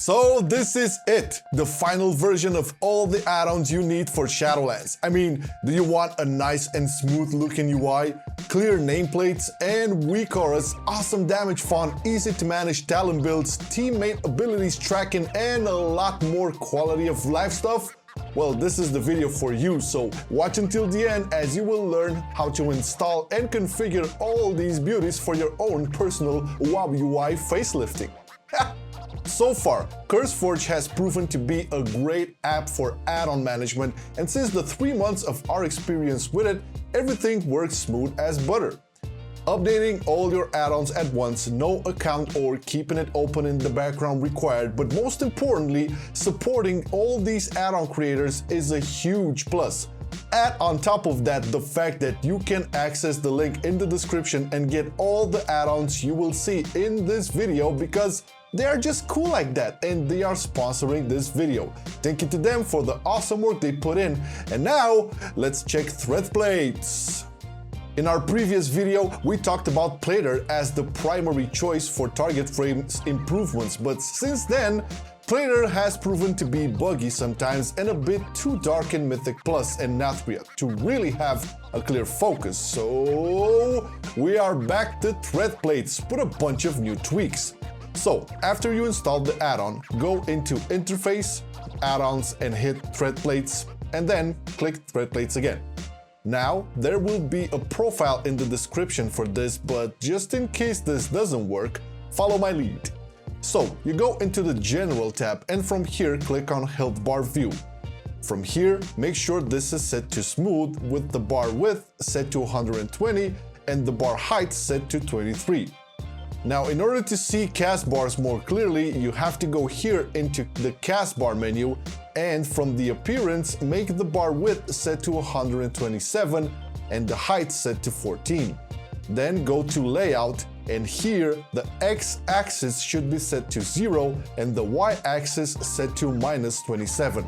So this is it, the final version of all the add-ons you need for Shadowlands. I mean, do you want a nice and smooth looking UI, clear nameplates, and weak auras, awesome damage font, easy to manage talent builds, teammate abilities tracking, and a lot more quality of life stuff? Well, this is the video for you, so watch until the end as you will learn how to install and configure all these beauties for your own personal WoW UI facelifting. So far, CurseForge has proven to be a great app for add-on management, and since the 3 months of our experience with it, everything works smooth as butter. Updating all your add-ons at once, no account or keeping it open in the background required, but most importantly, supporting all these add-on creators is a huge plus. Add on top of that the fact that you can access the link in the description and get all the add-ons you will see in this video because they are just cool like that, and they are sponsoring this video. Thank you to them for the awesome work they put in. And now, let's check thread plates. In our previous video, we talked about Plater as the primary choice for target frames improvements, but since then, Plater has proven to be buggy sometimes and a bit too dark in Mythic Plus and Nathria to really have a clear focus. So, we are back to thread plates with a bunch of new tweaks. So, after you install the add-on, go into Interface, Add-ons, and hit Thread Plates, and then click Thread Plates again. Now, there will be a profile in the description for this, but just in case this doesn't work, follow my lead. So, you go into the General tab, and from here, click on Health Bar View. From here, make sure this is set to Smooth with the bar width set to 120 and the bar height set to 23. Now, in order to see cast bars more clearly, you have to go here into the cast bar menu, and from the appearance, make the bar width set to 127 and the height set to 14. Then go to Layout, and here the X-axis should be set to 0 and the Y-axis set to -27.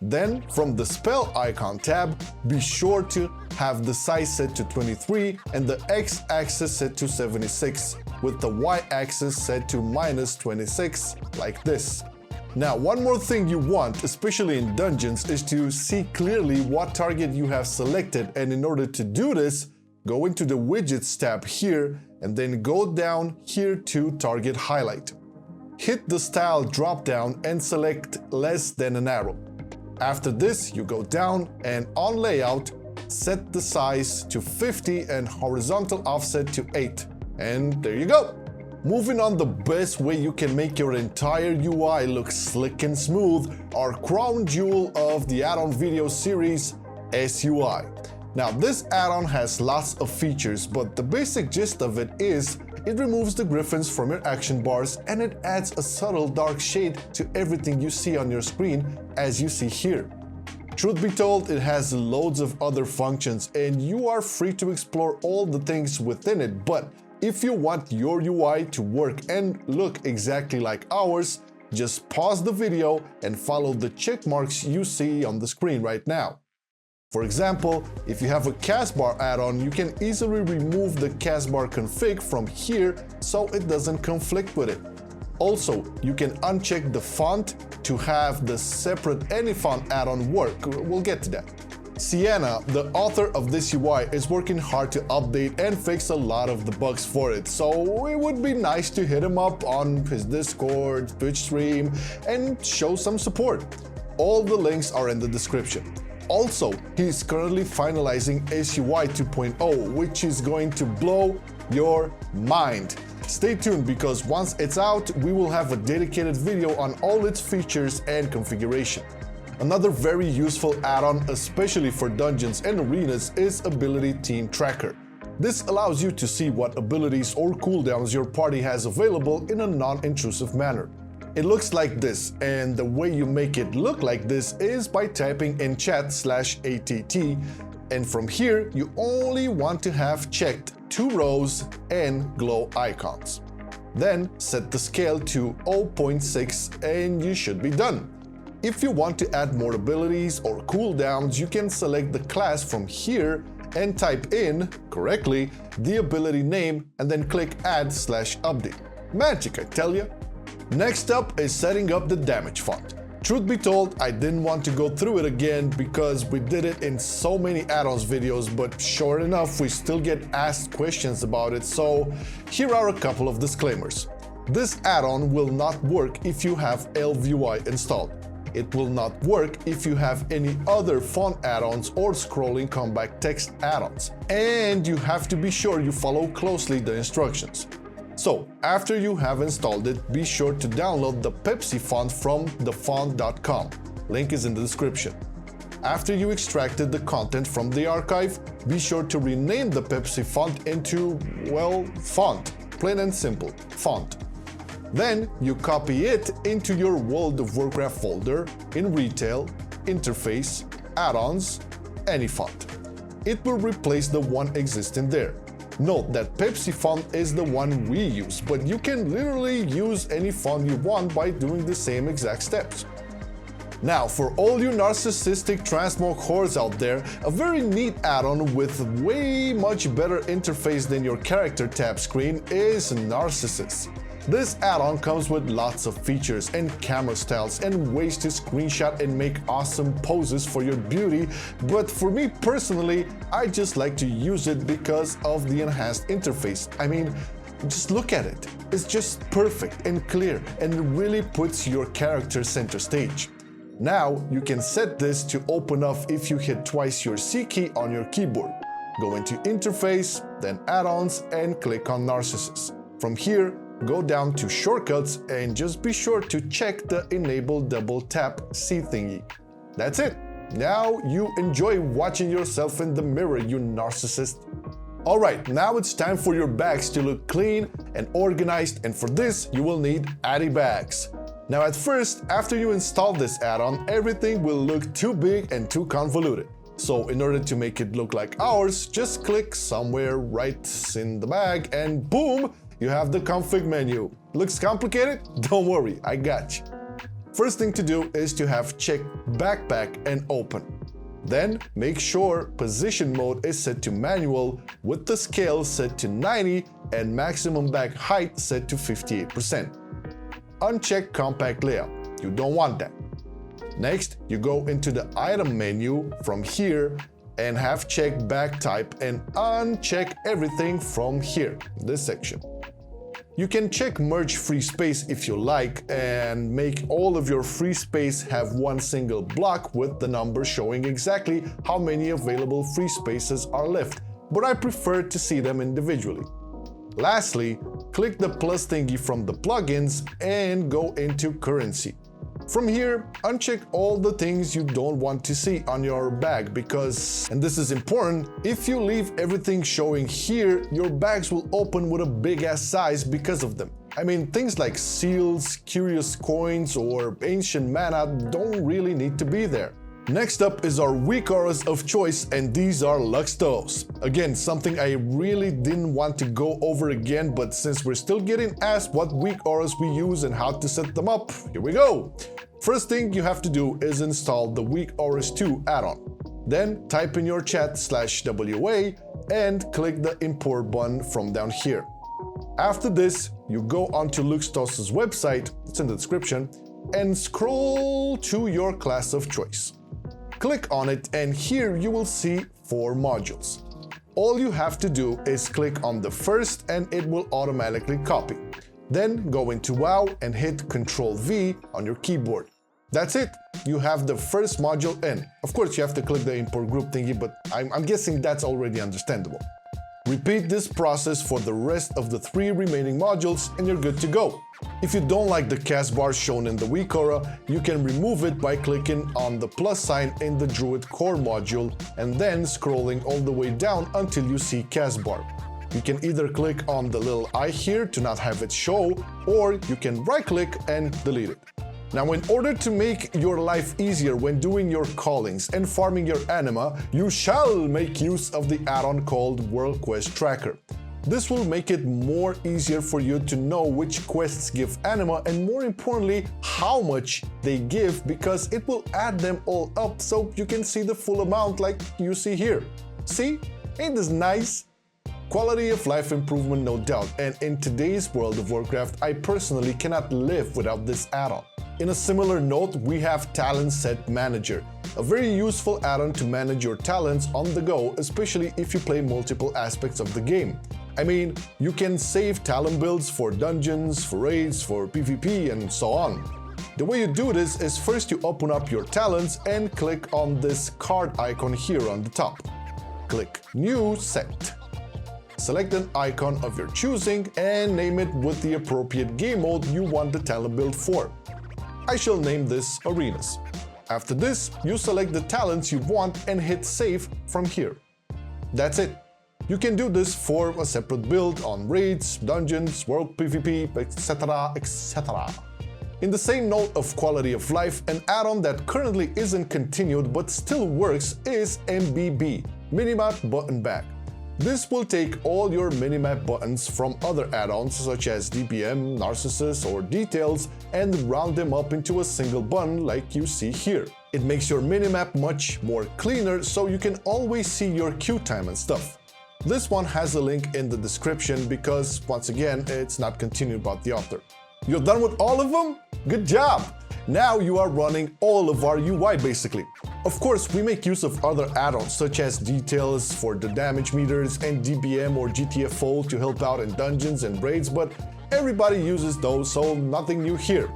Then, from the Spell Icon tab, be sure to have the size set to 23 and the X-axis set to 76, with the Y-axis set to -26, like this. Now, one more thing you want, especially in dungeons, is to see clearly what target you have selected, and in order to do this, go into the Widgets tab here, and then go down here to Target Highlight. Hit the Style drop-down and select less than an arrow. After this, you go down and on Layout, set the size to 50 and horizontal offset to 8. And there you go! Moving on, the best way you can make your entire UI look slick and smooth, our crown jewel of the add-on video series, SUI. Now, this add-on has lots of features, but the basic gist of it is it removes the griffins from your action bars and it adds a subtle dark shade to everything you see on your screen, as you see here. Truth be told, it has loads of other functions and you are free to explore all the things within it, but if you want your UI to work and look exactly like ours, just pause the video and follow the check marks you see on the screen right now. For example, if you have a castbar add-on, you can easily remove the castbar config from here so it doesn't conflict with it. Also, you can uncheck the font to have the separate AnyFont add-on work. We'll get to that. Sienna, the author of this UI, is working hard to update and fix a lot of the bugs for it, so it would be nice to hit him up on his Discord, Twitch stream, and show some support. All the links are in the description. Also, he's currently finalizing SUI 2.0, which is going to blow your mind. Stay tuned because once it's out, we will have a dedicated video on all its features and configuration. Another very useful add-on, especially for dungeons and arenas, is Ability Team Tracker. This allows you to see what abilities or cooldowns your party has available in a non-intrusive manner. It looks like this, and the way you make it look like this is by typing in chat/ATT, and from here you only want to have checked 2 rows and glow icons. Then set the scale to 0.6 and you should be done. If you want to add more abilities or cooldowns, you can select the class from here and type in, correctly, the ability name and then click Add/Update. Magic, I tell ya! Next up is setting up the damage font. Truth be told, I didn't want to go through it again because we did it in so many add-ons videos, but sure enough, we still get asked questions about it, so here are a couple of disclaimers. This add-on will not work if you have LVUI installed. It will not work if you have any other font add-ons or scrolling compact text add-ons. And you have to be sure you follow closely the instructions. So, after you have installed it, be sure to download the Pepsi font from thefont.com. Link is in the description. After you extracted the content from the archive, be sure to rename the Pepsi font into, well, font. Plain and simple, font. Then you copy it into your World of Warcraft folder in Retail, Interface, Add-ons, any font. It will replace the one existing there. Note that Pepsi font is the one we use, but you can literally use any font you want by doing the same exact steps. Now, for all you narcissistic transmog whores out there, a very neat add-on with way much better interface than your character tab screen is NARCISSUS. This add-on comes with lots of features and camera styles and ways to screenshot and make awesome poses for your beauty, but for me personally, I just like to use it because of the enhanced interface. I mean, just look at it. It's just perfect and clear and it really puts your character center stage. Now, you can set this to open up if you hit twice your C key on your keyboard. Go into Interface, then Add-ons and click on NARCISSUS. From here, go down to Shortcuts and just be sure to check the Enable Double Tap C thingy. That's it. Now you enjoy watching yourself in the mirror, you narcissist. Alright, now it's time for your bags to look clean and organized, and for this you will need Addy bags. Now at first, after you install this add-on, everything will look too big and too convoluted. So in order to make it look like ours, just click somewhere right in the bag and boom! You have the config menu. Looks complicated? Don't worry, I got you. First thing to do is to have check backpack and open. Then make sure position mode is set to manual with the scale set to 90 and maximum bag height set to 58%. Uncheck compact layout. You don't want that. Next, you go into the item menu from here and have check bag type and uncheck everything from here, this section. You can check merge free space if you like and make all of your free space have one single block with the number showing exactly how many available free spaces are left, but I prefer to see them individually. Lastly, click the plus thingy from the plugins and go into currency. From here, uncheck all the things you don't want to see on your bag because, and this is important, if you leave everything showing here, your bags will open with a big ass size because of them. I mean, things like seals, curious coins, or ancient mana don't really need to be there. Next up is our weak auras of choice, and these are LUXTHOS. Again, something I really didn't want to go over again, but since we're still getting asked what weak auras we use and how to set them up, here we go! First thing you have to do is install the Weak Auras 2 add-on. Then type in your chat /WA and click the import button from down here. After this, you go onto LUXTHOS's website, it's in the description, and scroll to your class of choice. Click on it and here you will see 4 modules. All you have to do is click on the first and it will automatically copy. Then go into WoW and hit Ctrl V on your keyboard. That's it, you have the first module in. Of course you have to click the import group thingy, but I'm guessing that's already understandable. Repeat this process for the rest of the 3 remaining modules and you're good to go. If you don't like the cast bar shown in the weak aura, you can remove it by clicking on the plus sign in the Druid core module and then scrolling all the way down until you see cast bar. You can either click on the little eye here to not have it show, or you can right click and delete it. Now, in order to make your life easier when doing your callings and farming your anima, you shall make use of the add-on called World Quest Tracker. This will make it more easier for you to know which quests give anima and more importantly, how much they give, because it will add them all up so you can see the full amount like you see here. See? Ain't this nice? Quality of life improvement, no doubt, and in today's World of Warcraft, I personally cannot live without this add-on. In a similar note, we have Talent Set Manager, a very useful add-on to manage your talents on the go, especially if you play multiple aspects of the game. I mean, you can save talent builds for dungeons, for raids, for PvP, and so on. The way you do this is first you open up your talents and click on this card icon here on the top. Click New Set. Select an icon of your choosing and name it with the appropriate game mode you want the talent build for. I shall name this Arenas. After this, you select the talents you want and hit Save from here. That's it. You can do this for a separate build on raids, dungeons, world PvP, etc, etc. In the same note of quality of life, an add-on that currently isn't continued but still works is MBB, Minimap Button Bag. This will take all your minimap buttons from other add-ons such as DPM, Narcissus, or Details and round them up into a single button like you see here. It makes your minimap much more cleaner so you can always see your queue time and stuff. This one has a link in the description because, once again, it's not continued by the author. You're done with all of them? Good job! Now you are running all of our UI basically. Of course, we make use of other add-ons such as Details for the damage meters and DBM or GTFO to help out in dungeons and raids, but everybody uses those, so nothing new here.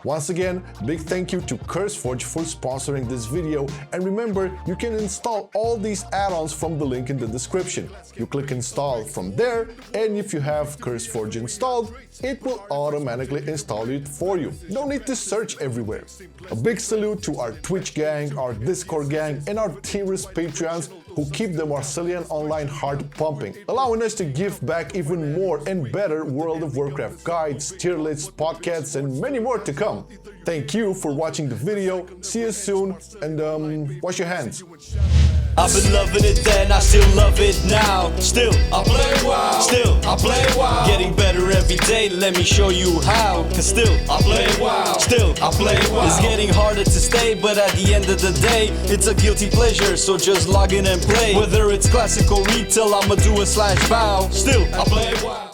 Once again, big thank you to CurseForge for sponsoring this video, and remember, you can install all these add-ons from the link in the description. You click install from there, and if you have CurseForge installed, it will automatically install it for you. No need to search everywhere. A big salute to our Twitch gang, our Discord gang, and our Tier-list Patreons who keep the Marcelian Online heart pumping, allowing us to give back even more and better World of Warcraft guides, tier lists, podcasts, and many more to come. Thank you for watching the video, see you soon, and wash your hands. I've been loving it then, I still love it now. Still, I play WoW. Still, I play WoW. Getting better every day, let me show you how. Cause still, I play WoW. Still, I play WoW. It's getting harder to stay, but at the end of the day, it's a guilty pleasure, so just log in and play. Whether it's classic or retail, I'ma do a /bow. Still, I play WoW.